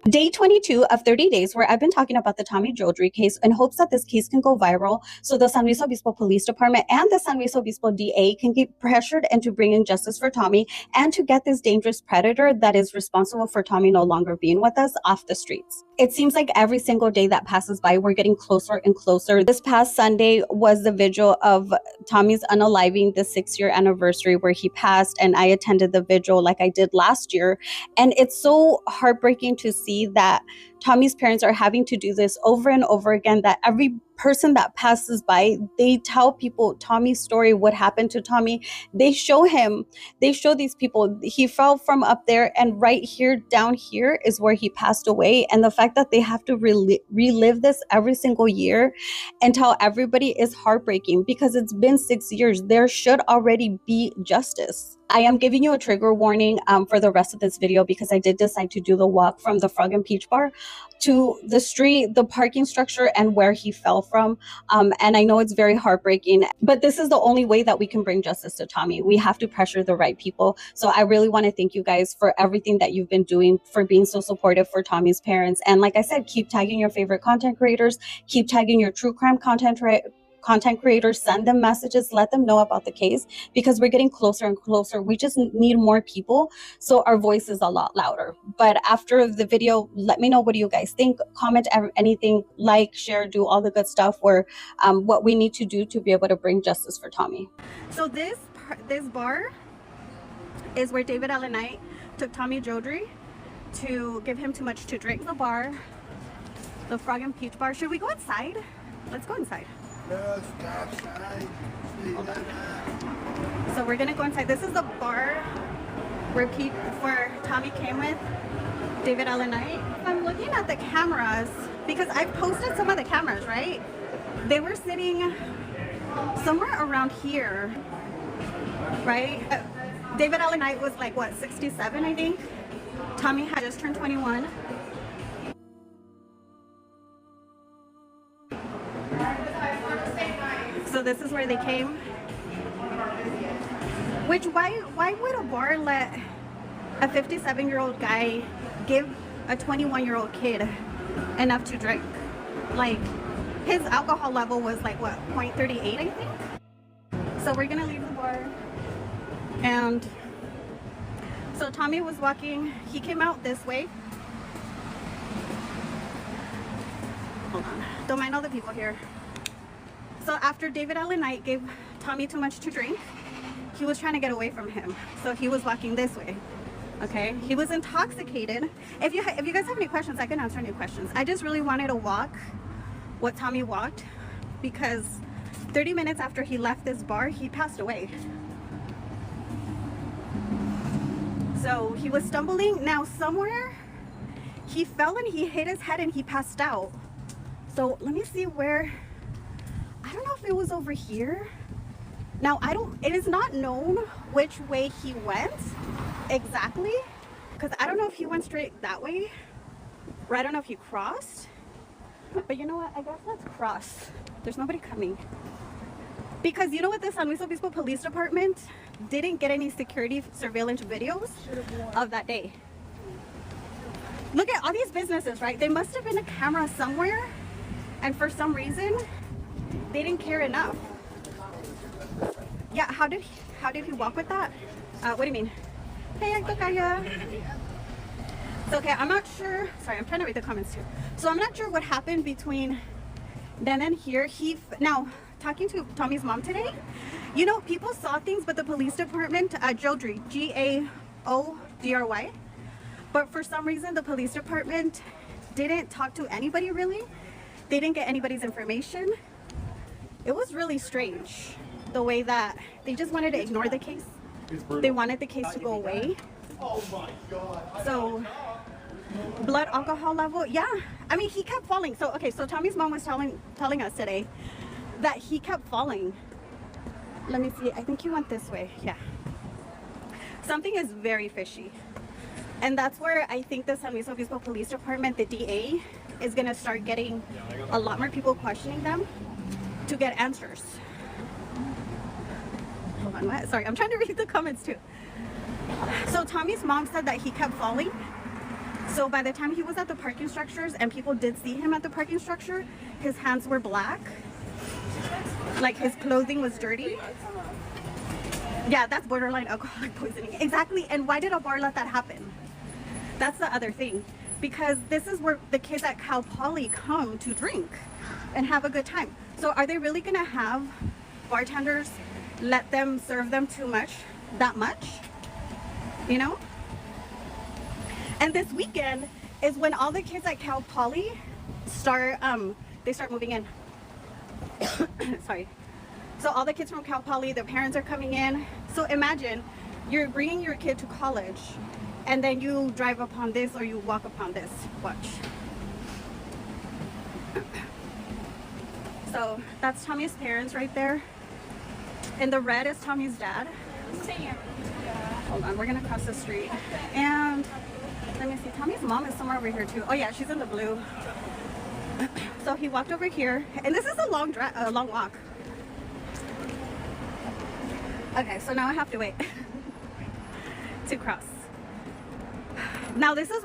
Day 22 of 30 days, where I've been talking about the Tommy Jodry case in hopes that this case can go viral so the San Luis Obispo Police Department and the San Luis Obispo DA can get pressured into bringing justice for Tommy and to get this dangerous predator that is responsible for Tommy no longer being with us off the streets. It seems like every single day that passes by, we're getting closer and closer. This past Sunday was the vigil of Tommy's unaliving, the 6-year anniversary where he passed, and I attended the vigil like I did last year. And it's so heartbreaking to see that Tommy's parents are having to do this over and over again, that every person that passes by, they tell people Tommy's story, what happened to Tommy. They show these people, he fell from up there, and right here, down here is where he passed away. And the fact that they have to relive this every single year and tell everybody is heartbreaking, because it's been 6 years. There should already be justice. I am giving you a trigger warning for the rest of this video, because I did decide to do the walk from the Frog and Peach Bar to the street, the parking structure, and where he fell from. And I know it's very heartbreaking, but this is the only way that we can bring justice to Tommy. We have to pressure the right people. So I really want to thank you guys for everything that you've been doing, for being so supportive for Tommy's parents. And like I said, keep tagging your favorite content creators, keep tagging your true crime content creators, send them messages, let them know about the case, because we're getting closer and closer. We just need more people, so our voice is a lot louder. But after the video, let me know, what do you guys think? Comment anything, like, share, do all the good stuff, where what we need to do to be able to bring justice for Tommy. So this bar is where David Allen Knight took Tommy Jodry to give him too much to drink. The bar, the Frog and Peach Bar. Should we go inside? Let's go inside. So we're gonna go inside. This is the bar where Tommy came with David Allen Knight. I'm looking at the cameras because I posted some of the cameras, right? They were sitting somewhere around here, right? David Allen Knight was like, what, 67, I think? Tommy had just turned 21. So this is where they came. Which, why would a bar let a 57-year-old guy give a 21-year-old kid enough to drink? Like, his alcohol level was like, what, 0.38, I think? So we're gonna leave the bar. And so Tommy was walking, he came out this way. Hold on, don't mind all the people here. So after David Allen Knight gave Tommy too much to drink, he was trying to get away from him. So he was walking this way, okay? He was intoxicated. If you guys have any questions, I can answer any questions. I just really wanted to walk what Tommy walked, because 30 minutes after he left this bar, he passed away. So he was stumbling. Now somewhere he fell and he hit his head and he passed out. So let me see where. I don't know if it was over here. Now it is not known which way he went exactly, because I don't know if he went straight that way, or I don't know if he crossed. But you know what, I guess let's cross. There's nobody coming. Because you know what, the San Luis Obispo Police Department didn't get any security surveillance videos of that day. Look at all these businesses, right? There must have been a camera somewhere, and for some reason they didn't care enough. Yeah, how did he walk with that? What do you mean? Hey, Kaya. So okay, I'm not sure. Sorry, I'm trying to read the comments too. So I'm not sure what happened between then and here. Now talking to Tommy's mom today, you know, people saw things, but the police department, Jodry, G-A-O-D-R-Y, but for some reason the police department didn't talk to anybody really. They didn't get anybody's information. It was really strange, the way that they just wanted to ignore the case. They wanted the case to go away. Oh my God. So, blood alcohol level, yeah. I mean, he kept falling. So, okay, so Tommy's mom was telling us today that he kept falling. Let me see, I think he went this way, yeah. Something is very fishy. And that's where I think the San Luis Obispo Police Department, the DA, is gonna start getting a lot more people questioning them to get answers. Hold on, what? Sorry, I'm trying to read the comments too. So Tommy's mom said that he kept falling So by the time he was at the parking structures and people did see him at the parking structure, his hands were black. Like his clothing was dirty. Yeah, that's borderline alcoholic poisoning. Exactly. And why did a bar let that happen? That's the other thing. Because this is where the kids at Cal Poly come to drink and have a good time. So are they really gonna have bartenders let them serve them too much, that much? You know? And this weekend is when all the kids at Cal Poly start moving in. Sorry. So all the kids from Cal Poly, the parents are coming in. So imagine you're bringing your kid to college and then you drive upon this or you walk upon this. Watch. So that's Tommy's parents right there. And the red is Tommy's dad. Hold on, we're gonna cross the street. And let me see, Tommy's mom is somewhere over here too. Oh yeah, she's in the blue. So he walked over here, and this is a long walk. Okay, so now I have to wait to cross. Now this is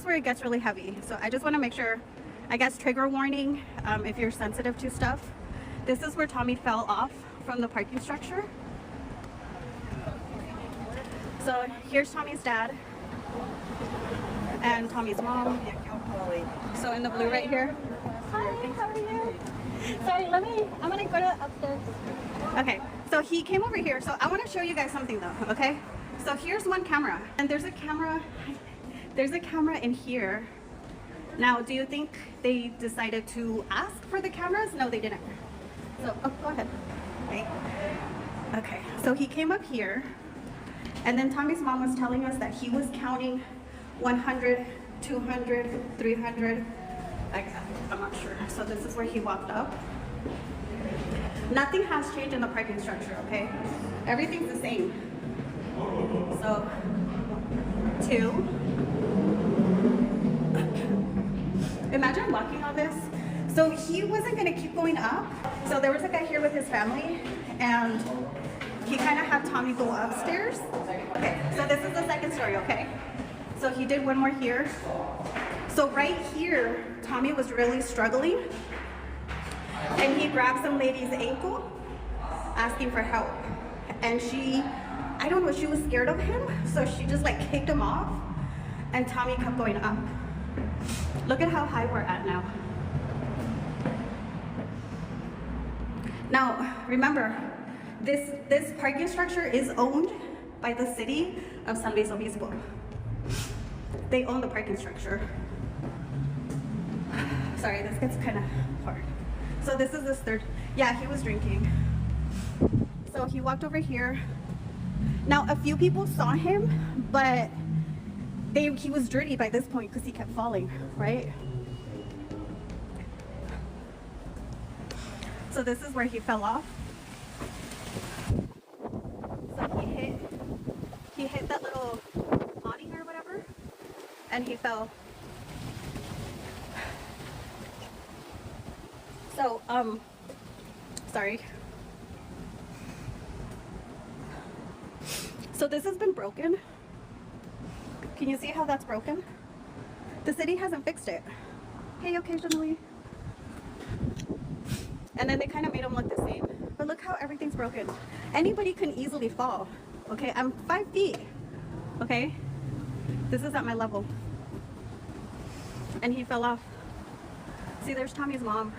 where it gets really heavy. So I just want to make sure, I guess trigger warning if you're sensitive to stuff. This is where Tommy fell off from the parking structure. So here's Tommy's dad and Tommy's mom. So in the blue right here. Hi, how are you? Sorry, I'm gonna go to upstairs. Okay, so he came over here. So I want to show you guys something though, okay? So here's one camera, and there's a camera in here. Now, do you think they decided to ask for the cameras? No, they didn't. So, oh, go ahead. Wait. Okay, so he came up here, and then Tommy's mom was telling us that he was counting 100, 200, 300. I'm not sure. So this is where he walked up. Nothing has changed in the parking structure, okay? Everything's the same. So, 2. Imagine walking on this. So he wasn't gonna keep going up. So there was a guy here with his family, and he kind of had Tommy go upstairs. Okay, so this is the second story, okay? So he did one more here. So right here, Tommy was really struggling, and he grabbed some lady's ankle, asking for help. And she, I don't know, she was scared of him, so she just like kicked him off, and Tommy kept going up. Look at how high we're at now. Now, remember, this parking structure is owned by the city of San Luis Obispo. They own the parking structure. Sorry, this gets kind of hard. So this is this third, yeah, he was drinking. So he walked over here. Now, a few people saw him, but he was dirty by this point because he kept falling, right? So this is where he fell off. So he hit that little awning or whatever, and he fell. So, sorry. So this has been broken. Can you see how that's broken? The city hasn't fixed it. Hey, occasionally. And then they kind of made them look the same. But look how everything's broken. Anybody can easily fall. Okay, I'm 5 feet. Okay? This is at my level. And he fell off. See, there's Tommy's mom.